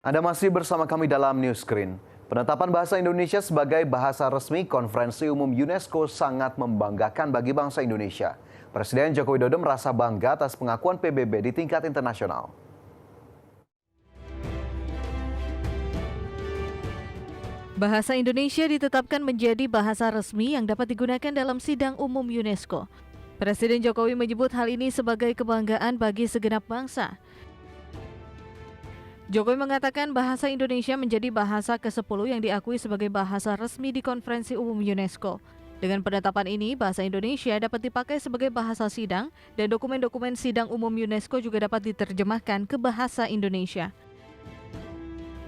Anda masih bersama kami dalam News Screen. Penetapan bahasa Indonesia sebagai bahasa resmi Konferensi Umum UNESCO sangat membanggakan bagi bangsa Indonesia. Presiden Joko Widodo merasa bangga atas pengakuan PBB di tingkat internasional. Bahasa Indonesia ditetapkan menjadi bahasa resmi yang dapat digunakan dalam sidang umum UNESCO. Presiden Jokowi menyebut hal ini sebagai kebanggaan bagi segenap bangsa. Jokowi mengatakan bahasa Indonesia menjadi bahasa ke-10 yang diakui sebagai bahasa resmi di Konferensi Umum UNESCO. Dengan penetapan ini, bahasa Indonesia dapat dipakai sebagai bahasa sidang dan dokumen-dokumen sidang umum UNESCO juga dapat diterjemahkan ke bahasa Indonesia.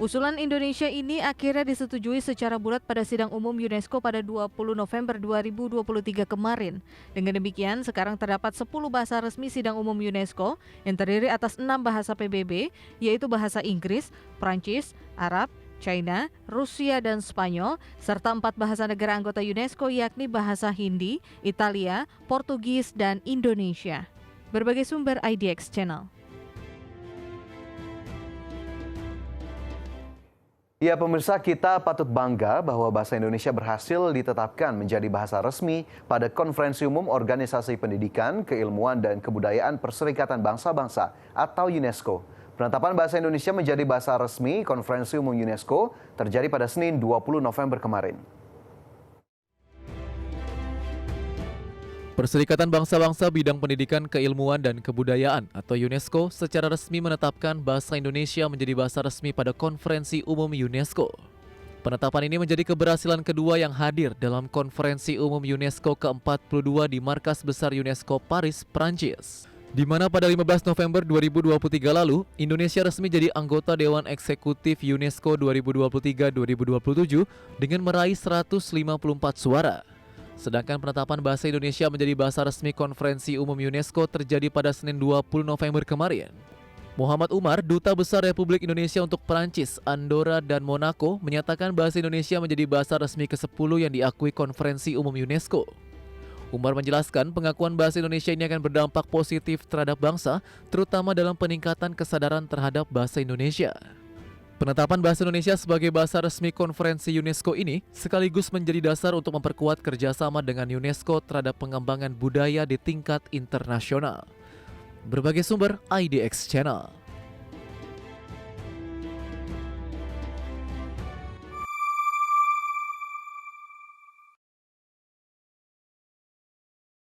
Usulan Indonesia ini akhirnya disetujui secara bulat pada sidang umum UNESCO pada 20 November 2023 kemarin. Dengan demikian, sekarang terdapat 10 bahasa resmi sidang umum UNESCO yang terdiri atas 6 bahasa PBB, yaitu bahasa Inggris, Prancis, Arab, China, Rusia, dan Spanyol, serta 4 bahasa negara anggota UNESCO yakni bahasa Hindi, Italia, Portugis, dan Indonesia. Berbagai sumber IDX Channel. Ya pemirsa, kita patut bangga bahwa bahasa Indonesia berhasil ditetapkan menjadi bahasa resmi pada Konferensi Umum Organisasi Pendidikan, Keilmuan, dan Kebudayaan Perserikatan Bangsa-Bangsa atau UNESCO. Penetapan bahasa Indonesia menjadi bahasa resmi Konferensi Umum UNESCO terjadi pada Senin 20 November kemarin. Perserikatan Bangsa-Bangsa Bidang Pendidikan, Keilmuan, dan Kebudayaan atau UNESCO secara resmi menetapkan bahasa Indonesia menjadi bahasa resmi pada Konferensi Umum UNESCO. Penetapan ini menjadi keberhasilan kedua yang hadir dalam Konferensi Umum UNESCO ke-42 di Markas Besar UNESCO Paris, Prancis. Di mana pada 15 November 2023 lalu, Indonesia resmi jadi anggota Dewan Eksekutif UNESCO 2023-2027 dengan meraih 154 suara. Sedangkan penetapan bahasa Indonesia menjadi bahasa resmi Konferensi Umum UNESCO terjadi pada Senin 20 November kemarin. Muhammad Umar, Duta Besar Republik Indonesia untuk Perancis, Andorra, dan Monaco, menyatakan bahasa Indonesia menjadi bahasa resmi ke-10 yang diakui Konferensi Umum UNESCO. Umar menjelaskan pengakuan bahasa Indonesia ini akan berdampak positif terhadap bangsa, terutama dalam peningkatan kesadaran terhadap bahasa Indonesia. Penetapan bahasa Indonesia sebagai bahasa resmi Konferensi UNESCO ini sekaligus menjadi dasar untuk memperkuat kerjasama dengan UNESCO terhadap pengembangan budaya di tingkat internasional. Berbagai sumber IDX Channel.